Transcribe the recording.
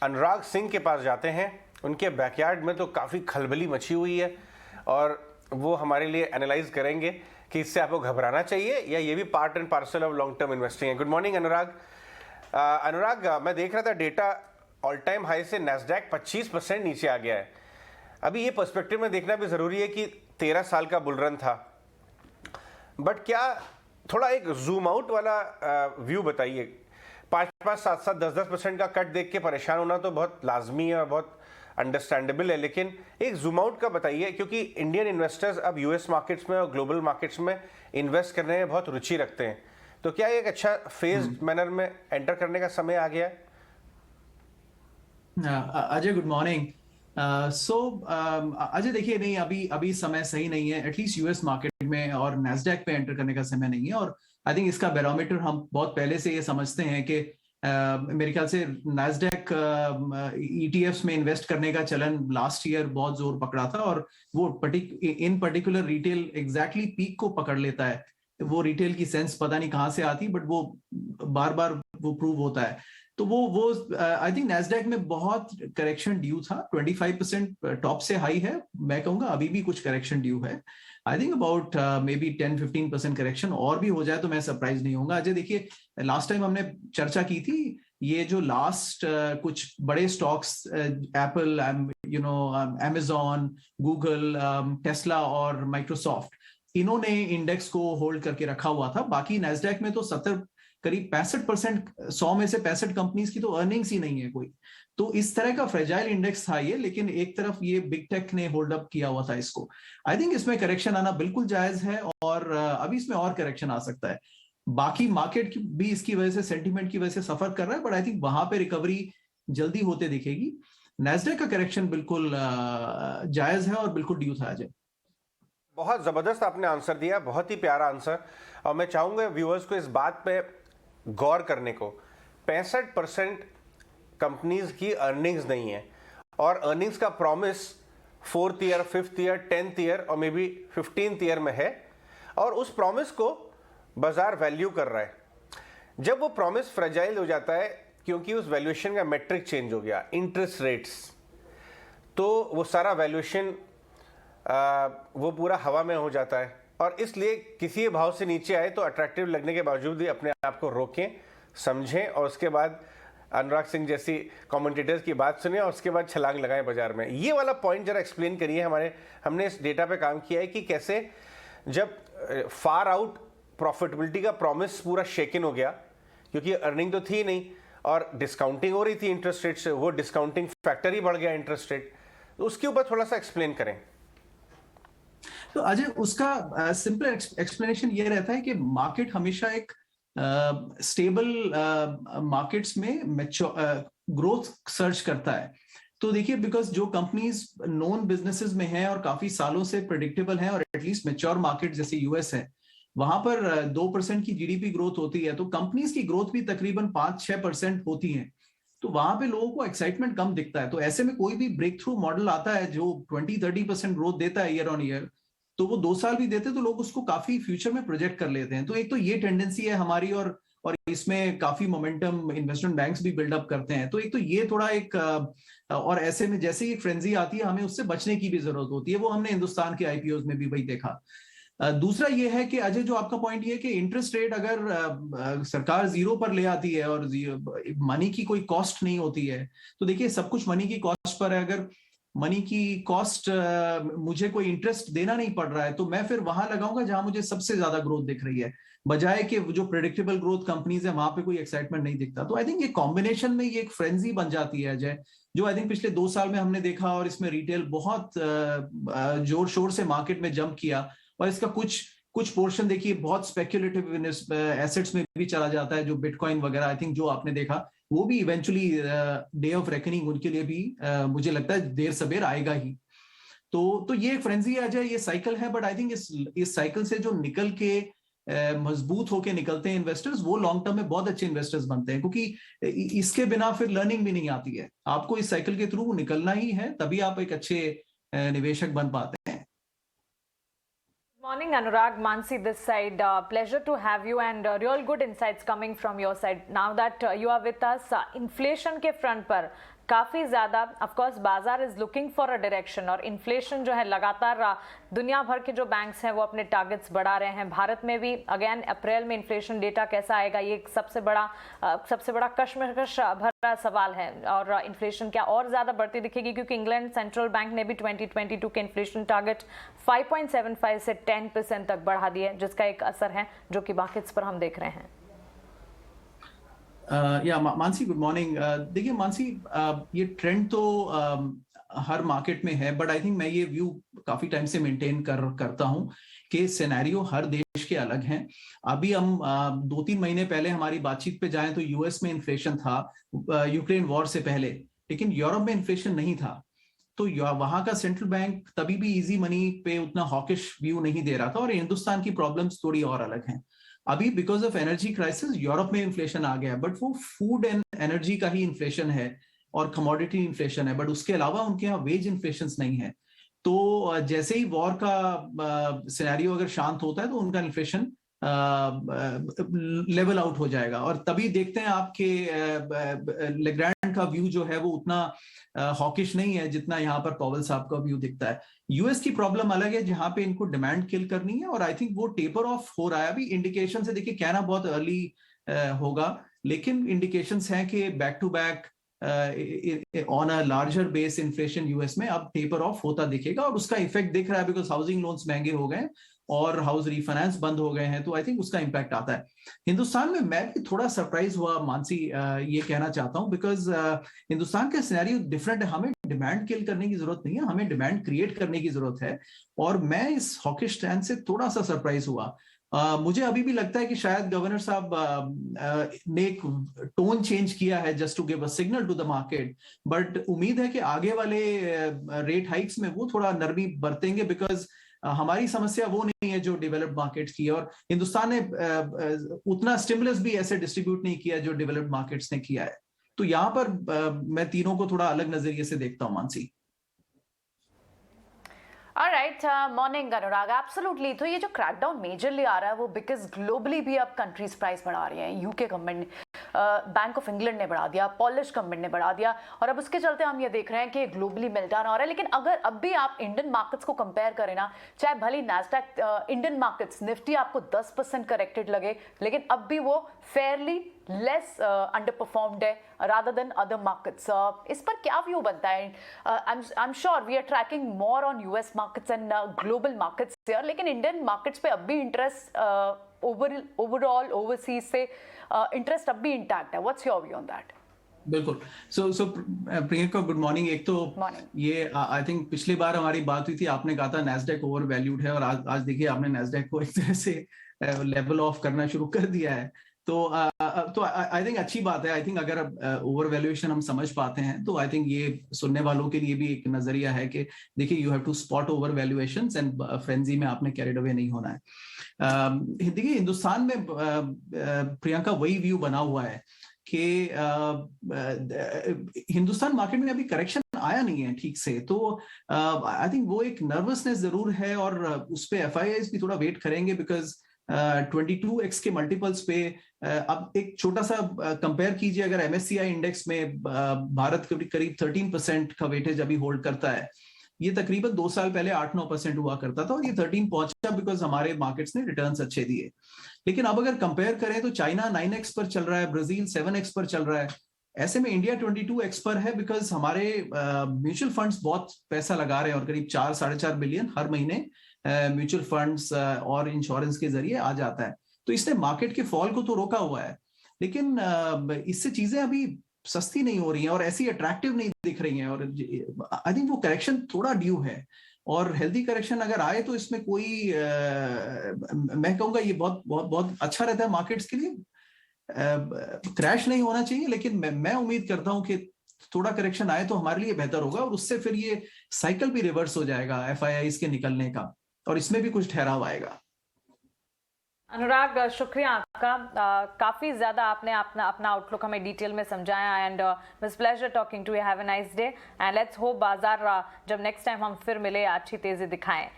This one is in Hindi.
अनुराग सिंह के पास जाते हैं। उनके बैकयार्ड में तो काफ़ी खलबली मची हुई है और वो हमारे लिए एनालाइज करेंगे कि इससे आपको घबराना चाहिए या ये भी part and parcel of long term investing है। गुड मॉर्निंग अनुराग। अनुराग, मैं देख रहा था डेटा ऑल टाइम हाई से नैस्डैक 25% नीचे आ गया है। अभी ये पर्सपेक्टिव में देखना भी ज़रूरी है कि 13 साल का बुल रन था, बट क्या थोड़ा एक जूम आउट वाला व्यू बताइए। 5-5, 7-7, 10-10% का कट देख के परेशान होना तो बहुत लाजमी है और बहुत अंडरस्टैंडेबल है, लेकिन एक जूम आउट का बताइए, क्योंकि इंडियन इन्वेस्टर्स अब यूएस मार्केट्स में और ग्लोबल मार्केट्स में इन्वेस्ट करने में बहुत रुचि रखते हैं। तो क्या एक अच्छा फेज्ड मैनर में एंटर करने का समय आ गया है? Ajay, good morning. अजय देखिए, नहीं, अभी समय सही नहीं है, एटलीस्ट यूएस मार्केट में और नैस्डैक पे एंटर करने का समय नहीं है। और आई थिंक इसका बैरोमीटर हम बहुत पहले से ये समझते हैं कि मेरे ख्याल से नैस्डैक ईटीएफ्स में इन्वेस्ट करने का चलन लास्ट ईयर बहुत जोर पकड़ा था, और वो इन पर्टिकुलर रिटेल एग्जैक्टली पीक को पकड़ लेता है। वो रिटेल की सेंस पता नहीं कहां से आती, बट वो बार बार वो प्रूव होता है। तो वो आई थिंक नैस्डैक में बहुत करेक्शन ड्यू था। 25% टॉप से हाई है, मैं कहूंगा अभी भी कुछ करेक्शन ड्यू है। I think about may be 10-15% correction और भी हो जाए तो मैं सरप्राइज नहीं होऊंगा। अजय देखिए, लास्ट टाइम हमने चर्चा की थी, ये जो लास्ट कुछ बड़े stocks, Apple, Amazon, Google, Tesla और माइक्रोसॉफ्ट, इन्होंने इंडेक्स को होल्ड करके रखा हुआ था। बाकी नैस्डैक में तो करीब 65%, 100 में से 65 कंपनीज की तो अर्निंग्स ही नहीं है कोई। तो इस तरह का फ्रेजाइल इंडेक्स था ये, लेकिन एक तरफ ये बिग टेक ने होल्ड अप किया हुआ था इसको। आई थिंक इसमें करेक्शन आना बिल्कुल जायज है, और अभी इसमें और करेक्शन आ सकता है। बाकी मार्केट भी इसकी वजह से, सेंटीमेंट की वजह से सफर कर रहा है, बट आई थिंक वहां पे रिकवरी जल्दी होते दिखेगी। नैस्डैक का करेक्शन बिल्कुल जायज है और बिल्कुल ड्यू था। अजय, बहुत ज़बरदस्त आपने आंसर दिया, बहुत ही प्यारा आंसर, और मैं चाहूँगा व्यूअर्स को इस बात पे गौर करने को। 65% कंपनीज की अर्निंग्स नहीं है, और अर्निंग्स का promise 4th year, 5th year, 10th year और मे बी 15th ईयर में है, और उस प्रॉमिस को बाजार वैल्यू कर रहा है। जब वो प्रॉमिस फ्रेजाइल हो जाता है क्योंकि उस वैल्यूएशन का मेट्रिक चेंज हो गया, इंटरेस्ट रेट्स, तो वो सारा वैल्यूएशन वो पूरा हवा में हो जाता है, और इसलिए किसी भाव से नीचे आए तो अट्रैक्टिव लगने के बावजूद भी अपने आप को रोकें, समझें, और उसके बाद अनुराग सिंह जैसी कमेंटेटर्स की बात सुने और उसके बाद छलांग लगाएं बाजार में। ये वाला पॉइंट जरा एक्सप्लेन करिए। हमने इस डेटा पे काम किया है कि कैसे जब फार आउट प्रॉफिटेबिलिटी का प्रॉमिस पूरा शेकन हो गया, क्योंकि अर्निंग तो थी नहीं और डिस्काउंटिंग हो रही थी इंटरेस्ट रेट से, वो डिस्काउंटिंग फैक्टर ही बढ़ गया इंटरेस्ट रेट, तो उसके ऊपर थोड़ा सा एक्सप्लेन करें। तो अजय, उसका सिंपल एक्सप्लेनेशन ये रहता है कि मार्केट हमेशा एक स्टेबल मार्केट्स में ग्रोथ सर्च करता है। तो देखिए, बिकॉज जो कंपनीज नोन बिजनेसेस में हैं और काफी सालों से प्रेडिक्टेबल हैं, और एटलीस्ट मैच्योर मार्केट जैसे यूएस है, वहां पर 2% की जीडीपी ग्रोथ होती है, तो कंपनीज की ग्रोथ भी तकरीबन 5-6% होती है। तो वहां पे लोगों को एक्साइटमेंट कम दिखता है। तो ऐसे में कोई भी ब्रेक थ्रू मॉडल आता है जो 20-30% ग्रोथ देता है ईयर ऑन ईयर, तो वो 2 साल भी देते तो लोग उसको काफी फ्यूचर में प्रोजेक्ट कर लेते हैं। तो एक तो ये टेंडेंसी है हमारी, और इसमें काफी मोमेंटम इन्वेस्टमेंट बैंक्स भी बिल्डअप करते हैं। तो एक तो ये थोड़ा एक और ऐसे में जैसे ही फ्रेंजी आती है, हमें उससे बचने की भी जरूरत होती है। वो हमने हिंदुस्तान के आईपीओ में भी वही देखा। दूसरा ये है कि अजय, जो आपका पॉइंट ये है कि इंटरेस्ट रेट अगर सरकार 0 पर ले आती है और मनी की कोई कॉस्ट नहीं होती है, तो देखिए सब कुछ मनी की कॉस्ट पर है। अगर मनी की कॉस्ट मुझे कोई इंटरेस्ट देना नहीं पड़ रहा है, तो मैं फिर वहां लगाऊंगा जहां मुझे सबसे ज्यादा ग्रोथ दिख रही है, बजाय कि जो प्रेडिक्टेबल ग्रोथ कंपनीज है वहां पे कोई एक्साइटमेंट नहीं दिखता। तो आई थिंक ये कॉम्बिनेशन में ये एक फ्रेंजी बन जाती है अजय, जो आई थिंक पिछले 2 साल में हमने देखा, और इसमें रिटेल बहुत जोर शोर से मार्केट में जंप किया, और इसका कुछ पोर्शन देखिए बहुत स्पेक्युलेटिव एसेट्स में भी चला जाता है, जो बिटकॉइन वगैरह। आई थिंक जो आपने देखा वो भी इवेंचुअली डे ऑफ रेकनिंग उनके लिए भी मुझे लगता है देर सबेर आएगा ही। तो ये एक फ्रेंजी आ जाए, ये साइकिल है, बट आई थिंक इस साइकिल से जो निकल के मजबूत होके निकलते हैं इन्वेस्टर्स, वो लॉन्ग टर्म में बहुत अच्छे इन्वेस्टर्स बनते हैं, क्योंकि इसके बिना फिर लर्निंग भी नहीं आती है। आपको इस साइकिल के थ्रू निकलना ही है, तभी आप एक अच्छे निवेशक बन पाते हैं। Morning, Anurag. Mansi this side. Pleasure to have you, and real good insights coming from your side. Now that you are with us, inflation के front पर काफ़ी ज़्यादा ऑफ कोर्स बाजार is looking for a direction, और इन्फ्लेशन जो है लगातार दुनिया भर के जो बैंक्स हैं वो अपने टारगेट्स बढ़ा रहे हैं। भारत में भी अगेन अप्रैल में इन्फ्लेशन डेटा कैसा आएगा, ये एक सबसे बड़ा कश्मकश भरा सवाल है। और इन्फ्लेशन क्या और ज़्यादा बढ़ती दिखेगी, क्योंकि इंग्लैंड सेंट्रल बैंक ने भी 2022 के इन्फ्लेशन टारगेट 5.75 से 10% तक बढ़ा दिए, जिसका एक असर है जो कि मार्केट्स पर हम देख रहे हैं। या मानसी, गुड मॉर्निंग। देखिए मानसी, ये ट्रेंड तो हर मार्केट में है, बट आई थिंक मैं ये व्यू काफी टाइम से मेंटेन करता हूं कि सिनेरियो हर देश के अलग हैं। अभी हम 2-3 महीने पहले हमारी बातचीत पे जाएं तो यूएस में इन्फ्लेशन था यूक्रेन वॉर से पहले, लेकिन यूरोप में इन्फ्लेशन नहीं था। तो वहां का सेंट्रल बैंक तभी भी इजी मनी पे उतना हॉकिश व्यू नहीं दे रहा था, और हिंदुस्तान की प्रॉब्लम्स थोड़ी और अलग हैं। अभी because of energy crisis Europe में इन्फ्लेशन आ गया, बट वो फूड एंड एनर्जी का ही इन्फ्लेशन है और कमोडिटी इन्फ्लेशन है, बट उसके अलावा उनके यहाँ वेज इन्फ्लेशन नहीं है। तो जैसे ही वॉर का सिनेरियो अगर शांत होता है तो उनका इन्फ्लेशन लेवल आउट हो जाएगा, और तभी देखते हैं आपके लेग्रैंड का व्यू जो है वो उतना हॉकिश नहीं है जितना यहाँ पर पॉवेल साहब का व्यू दिखता है। यूएस की प्रॉब्लम अलग है, जहां पे इनको डिमांड किल करनी है, और आई थिंक वो टेपर ऑफ हो रहा है। अभी इंडिकेशन से देखिए, कहना बहुत अर्ली होगा, लेकिन इंडिकेशंस हैं कि back to back on a larger base inflation US में अब टेपर ऑफ होता दिखेगा, और उसका इफेक्ट दिख रहा है बिकॉज हाउसिंग लोन्स महंगे हो गए और हाउस रिफाइनेंस बंद हो गए हैं। तो आई थिंक उसका इंपैक्ट आता है। हिंदुस्तान में मैं भी थोड़ा सरप्राइज हुआ मानसी, ये कहना चाहता हूं, बिकॉज हिंदुस्तान का सिनेरियो डिफरेंट है। हमें डिमांड किल करने की जरूरत नहीं है, हमें डिमांड क्रिएट करने की जरूरत है, और मैं इस हॉकिश स्टैंड से थोड़ा सा सरप्राइज हुआ। मुझे अभी भी लगता है कि शायद गवर्नर साहब ने एक टोन चेंज किया है just to give a signal to the market, but उम्मीद है कि आगे वाले रेट हाइक्स में वो थोड़ा नरमी बरतेंगे, बिकॉज हमारी समस्या वो नहीं है जो डेवलप्ड मार्केट्स की है, और हिंदुस्तान ने उतना स्टिमुलस भी ऐसे डिस्ट्रीब्यूट नहीं किया जो डेवलप्ड मार्केट्स ने किया है। तो यहाँ पर मैं तीनों को थोड़ा अलग नजरिए से देखता हूँ मानसी। ऑलराइट, मॉर्निंग अनुराग। एब्सोल्युटली। तो ये जो क्रैकडाउन मेजरली आ रहा है वो बिकॉज ग्लोबली भी अब कंट्रीज प्राइस बढ़ा रही हैं। यूके गवर्नमेंट ने, बैंक ऑफ इंग्लैंड ने बढ़ा दिया, पॉलिश गवर्नमेंट ने बढ़ा दिया, और अब उसके चलते हम ये देख रहे हैं कि ग्लोबली मेल्टडाउन हो रहा है। लेकिन अगर अब भी आप इंडियन मार्केट्स को कंपेयर करें ना, चाहे भले नैस्डैक इंडियन मार्केट्स निफ्टी आपको 10% करेक्टेड लगे, लेकिन अब भी वो फेयरली लेस अंडर परफॉर्म्ड है rather than other markets. इस पर क्या व्यू बनता है? I'm sure we are tracking more on US markets and global markets here, लेकिन इंडियन मार्केट्स पे अब भी इंटरेस्ट ओवरऑल ओवरसीज से इंटरेस्ट अब भी इंटैक्ट है। What's your view on that? बिल्कुल। सो प्रियंका, गुड मॉर्निंग। एक तो ये आई थिंक पिछली बार हमारी बात हुई थी, आपने कहा था नैस्डैक ओवर वैल्यूड है, और आज देखिए आपने नैस्डैक को एक तरह से लेवल ऑफ करना शुरू कर दिया है। तो आई थिंक अच्छी बात है। आई थिंक अगर ओवर वैल्यूएशन हम समझ पाते हैं तो आई थिंक ये सुनने वालों के लिए भी एक नजरिया है कि देखिए, you have to spot over valuations and frenzy में आपने कैरिड अवे नहीं होना है। देखिए, हिंदुस्तान में प्रियंका वही व्यू बना हुआ है कि हिंदुस्तान मार्केट में अभी करेक्शन आया नहीं है ठीक से, तो आई थिंक वो एक नर्वसनेस जरूर है, और उस पे एफआईआईज भी थोड़ा वेट करेंगे, बिकॉज 22x के मल्टीपल्स पे अब एक छोटा सा कंपेयर कीजिए। अगर एमएससीआई इंडेक्स में भारत करीब 13% का वेटेज अभी होल्ड करता है, ये तकरीबन 2 साल पहले 8-9% हुआ करता था, और ये 13 पहुंचा बिकॉज हमारे मार्केट्स ने रिटर्न्स अच्छे दिए। लेकिन अब अगर कंपेयर करें तो चाइना 9x पर चल रहा है, ब्राजील 7x पर चल रहा है, ऐसे में इंडिया 22x पर है, बिकॉज हमारे म्यूचुअल फंड्स बहुत पैसा लगा रहे हैं, और करीब 4-4.5 बिलियन हर महीने म्यूचुअल फंड्स और इंश्योरेंस के जरिए आ जाता है। तो इसने मार्केट के फॉल को तो रोका हुआ है, लेकिन इससे चीजें अभी सस्ती नहीं हो रही हैं और ऐसी अट्रैक्टिव नहीं दिख रही हैं, और आई थिंक वो करेक्शन थोड़ा ड्यू है, और हेल्दी करेक्शन अगर आए तो इसमें कोई मैं कहूंगा ये बहुत बहुत बहुत अच्छा रहता है मार्केट्स के लिए। क्रैश नहीं होना चाहिए, लेकिन मैं उम्मीद करता हूं कि थोड़ा करेक्शन आए तो हमारे लिए बेहतर होगा, और उससे फिर ये साइकिल भी रिवर्स हो जाएगा एफआईआईज के निकलने का, और इसमें भी कुछ ठहराव आएगा। अनुराग, शुक्रिया आपका। काफ़ी ज़्यादा आपने अपना आउटलुक हमें डिटेल में समझाया, and it's pleasure talking to you. Have a nice day, and let's hope बाजार जब नेक्स्ट टाइम हम फिर मिले अच्छी तेज़ी दिखाएं।